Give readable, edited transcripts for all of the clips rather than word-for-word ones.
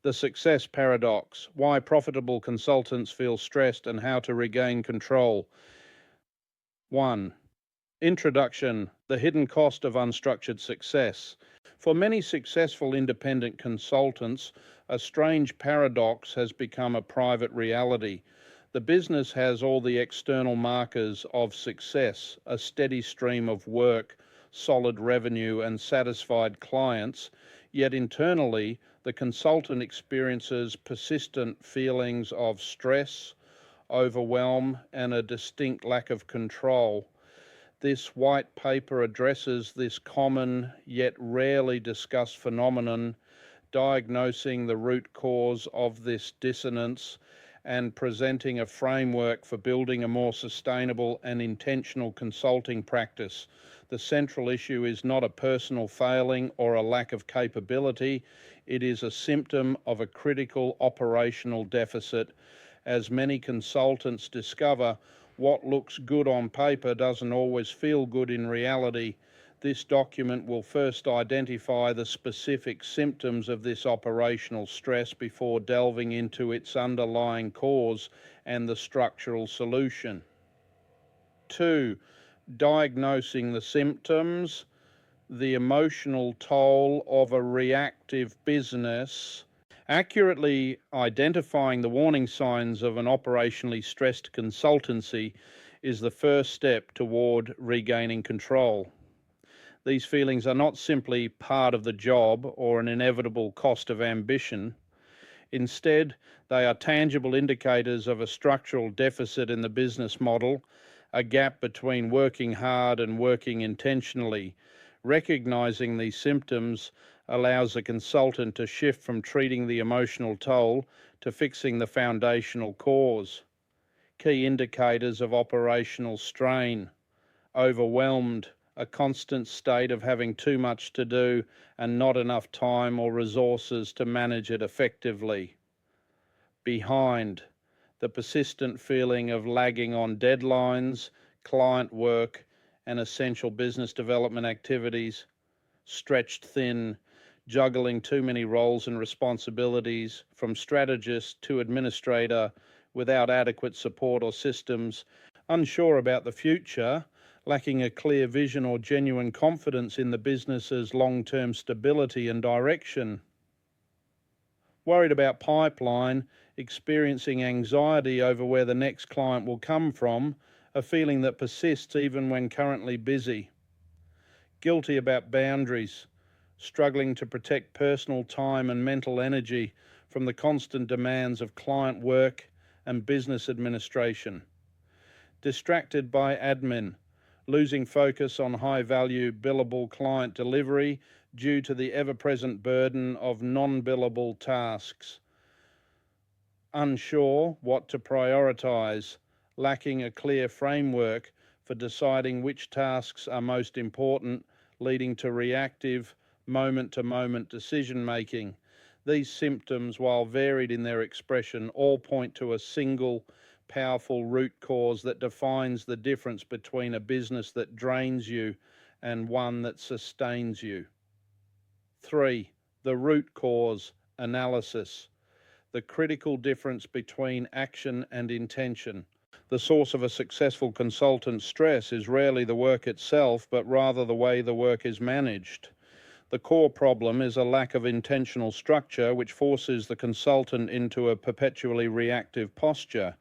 The success paradox, why profitable consultants feel stressed and how to regain control. 1. Introduction, the hidden cost of unstructured success. For many successful independent consultants, a strange paradox has become a private reality. The business has all the external markers of success, a steady stream of work, solid revenue, and satisfied clients, yet internally, the consultant experiences persistent feelings of stress, overwhelm, and a distinct lack of control. This white paper addresses this common yet rarely discussed phenomenon, diagnosing the root cause of this dissonance and presenting a framework for building a more sustainable and intentional consulting practice. The central issue is not a personal failing or a lack of capability, it is a symptom of a critical operational deficit. As many consultants discover, what looks good on paper doesn't always feel good in reality. This document will first identify the specific symptoms of this operational stress before delving into its underlying cause and the structural solution. 2. Diagnosing the symptoms, the emotional toll of a reactive business. Accurately identifying the warning signs of an operationally stressed consultancy is the first step toward regaining control. These feelings are not simply part of the job or an inevitable cost of ambition. Instead, they are tangible indicators of a structural deficit in the business model, a gap between working hard and working intentionally. Recognizing these symptoms allows a consultant to shift from treating the emotional toll to fixing the foundational cause. Key indicators of operational strain: overwhelmed, a constant state of having too much to do and not enough time or resources to manage it effectively. Behind, the persistent feeling of lagging on deadlines, client work, and essential business development activities. Stretched thin, juggling too many roles and responsibilities, from strategist to administrator, without adequate support or systems, unsure about the future, lacking a clear vision or genuine confidence in the business's long-term stability and direction. Worried about pipeline, experiencing anxiety over where the next client will come from, a feeling that persists even when currently busy. Guilty about boundaries, struggling to protect personal time and mental energy from the constant demands of client work and business administration. Distracted by admin, losing focus on high-value billable client delivery due to the ever-present burden of non-billable tasks. Unsure what to prioritize, lacking a clear framework for deciding which tasks are most important, leading to reactive, moment-to-moment decision-making. These symptoms, while varied in their expression, all point to a single, powerful root cause that defines the difference between a business that drains you and one that sustains you. 3. The root cause analysis. The critical difference between action and intention. The source of a successful consultant's stress is rarely the work itself, but rather the way the work is managed. The core problem is a lack of intentional structure, which forces the consultant into a perpetually reactive posture.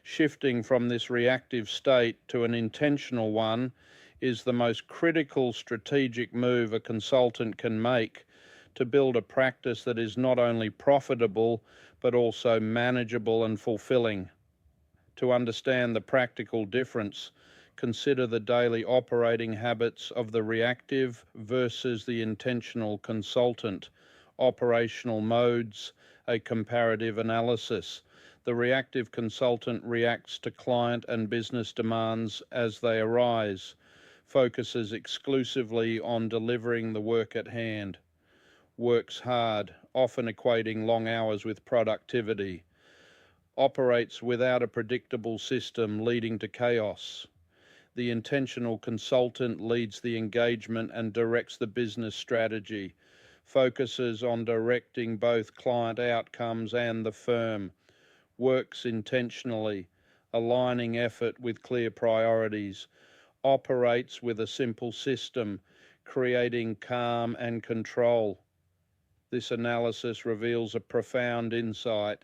Shifting from this reactive state to an intentional one is the most critical strategic move a consultant can make to build a practice that is not only profitable, but also manageable and fulfilling. To understand the practical difference, consider the daily operating habits of the reactive versus the intentional consultant. Operational modes, a comparative analysis. The reactive consultant reacts to client and business demands as they arise, focuses exclusively on delivering the work at hand, works hard, often equating long hours with productivity, operates without a predictable system, leading to chaos. The intentional consultant leads the engagement and directs the business strategy, focuses on directing both client outcomes and the firm, works intentionally, aligning effort with clear priorities, operates with a simple system, creating calm and control. This analysis reveals a profound insight.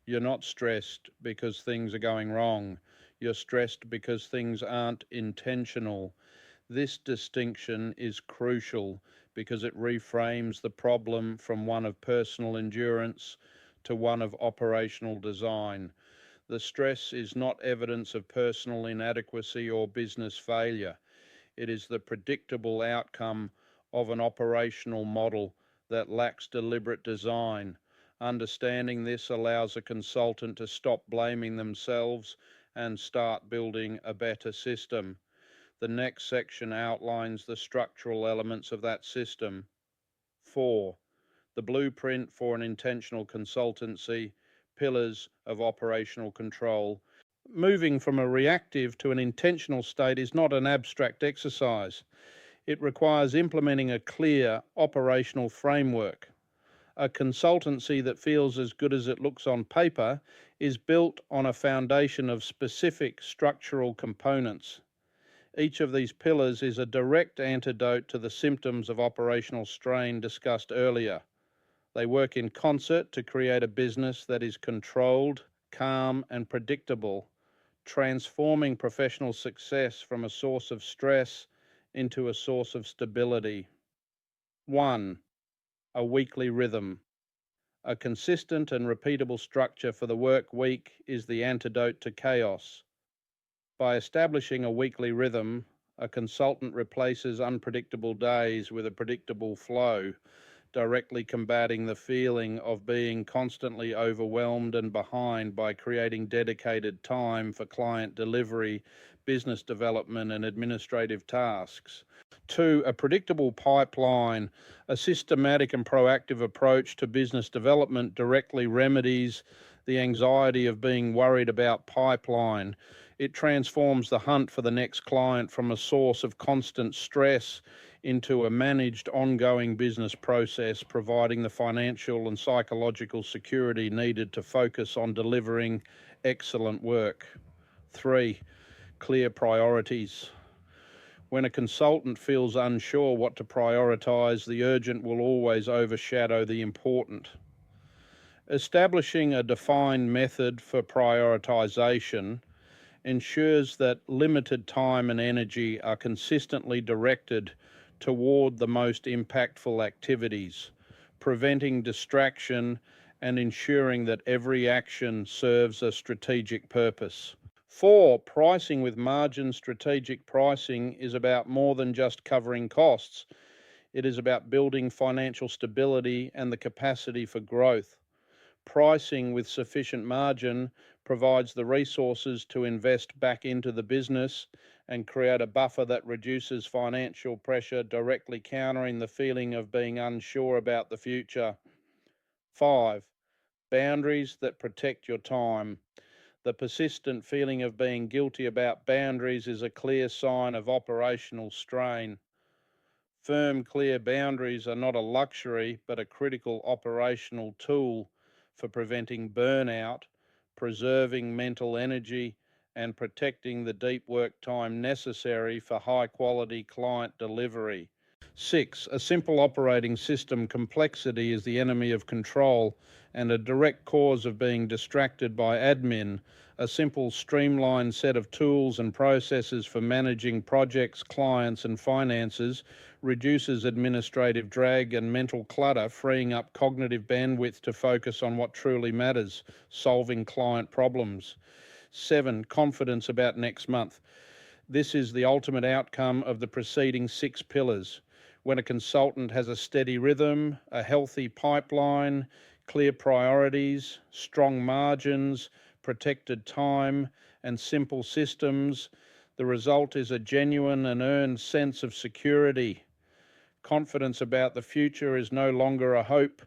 You're not stressed because things are going wrong. You're stressed because things aren't intentional. This distinction is crucial because it reframes the problem from one of personal endurance to one of operational design. The stress is not evidence of personal inadequacy or business failure. It is the predictable outcome of an operational model that lacks deliberate design. Understanding this allows a consultant to stop blaming themselves and start building a better system. The next section outlines the structural elements of that system. 4. The blueprint for an intentional consultancy, pillars of operational control. Moving from a reactive to an intentional state is not an abstract exercise. It requires implementing a clear operational framework. A consultancy that feels as good as it looks on paper is built on a foundation of specific structural components. Each of these pillars is a direct antidote to the symptoms of operational strain discussed earlier. They work in concert to create a business that is controlled, calm, and predictable, transforming professional success from a source of stress into a source of stability. 1. A weekly rhythm. A consistent and repeatable structure for the work week is the antidote to chaos. By establishing a weekly rhythm, a consultant replaces unpredictable days with a predictable flow, directly combating the feeling of being constantly overwhelmed and behind by creating dedicated time for client delivery, business development, and administrative tasks. 2. A predictable pipeline. A systematic and proactive approach to business development directly remedies the anxiety of being worried about pipeline. It transforms the hunt for the next client from a source of constant stress into a managed ongoing business process, providing the financial and psychological security needed to focus on delivering excellent work. 3. Clear priorities. When a consultant feels unsure what to prioritize, the urgent will always overshadow the important. Establishing a defined method for prioritization ensures that limited time and energy are consistently directed toward the most impactful activities, preventing distraction and ensuring that every action serves a strategic purpose. 4. Pricing with margin. Strategic pricing is about more than just covering costs. It is about building financial stability and the capacity for growth. Pricing with sufficient margin provides the resources to invest back into the business and create a buffer that reduces financial pressure, directly countering the feeling of being unsure about the future. 5. Boundaries that protect your time. The persistent feeling of being guilty about boundaries is a clear sign of operational strain. Firm, clear boundaries are not a luxury, but a critical operational tool for preventing burnout, preserving mental energy, and protecting the deep work time necessary for high-quality client delivery. 6. A simple operating system. Complexity is the enemy of control and a direct cause of being distracted by admin. A simple, streamlined set of tools and processes for managing projects, clients, and finances reduces administrative drag and mental clutter, freeing up cognitive bandwidth to focus on what truly matters, solving client problems. 7. Confidence about next month. This is the ultimate outcome of the preceding 6 pillars. When a consultant has a steady rhythm, a healthy pipeline, clear priorities, strong margins, protected time, and simple systems, the result is a genuine and earned sense of security. Confidence about the future is no longer a hope,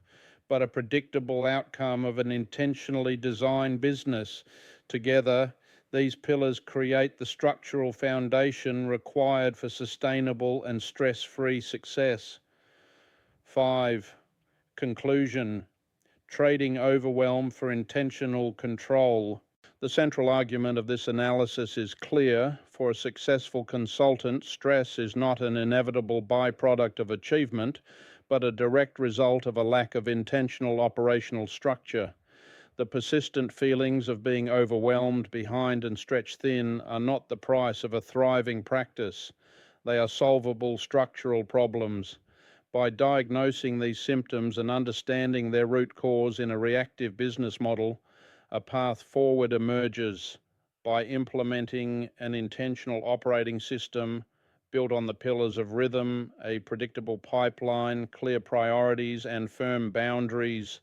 but a predictable outcome of an intentionally designed business. Together, these pillars create the structural foundation required for sustainable and stress-free success. 5. Conclusion: trading overwhelm for intentional control. The central argument of this analysis is clear. For a successful consultant, stress is not an inevitable byproduct of achievement, but a direct result of a lack of intentional operational structure. The persistent feelings of being overwhelmed, behind, and stretched thin are not the price of a thriving practice. They are solvable structural problems. By diagnosing these symptoms and understanding their root cause in a reactive business model, a path forward emerges. By implementing an intentional operating system built on the pillars of rhythm, a predictable pipeline, clear priorities, and firm boundaries,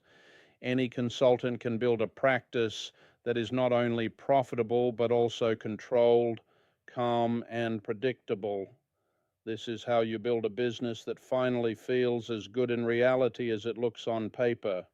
any consultant can build a practice that is not only profitable but also controlled, calm, and predictable. This is how you build a business that finally feels as good in reality as it looks on paper.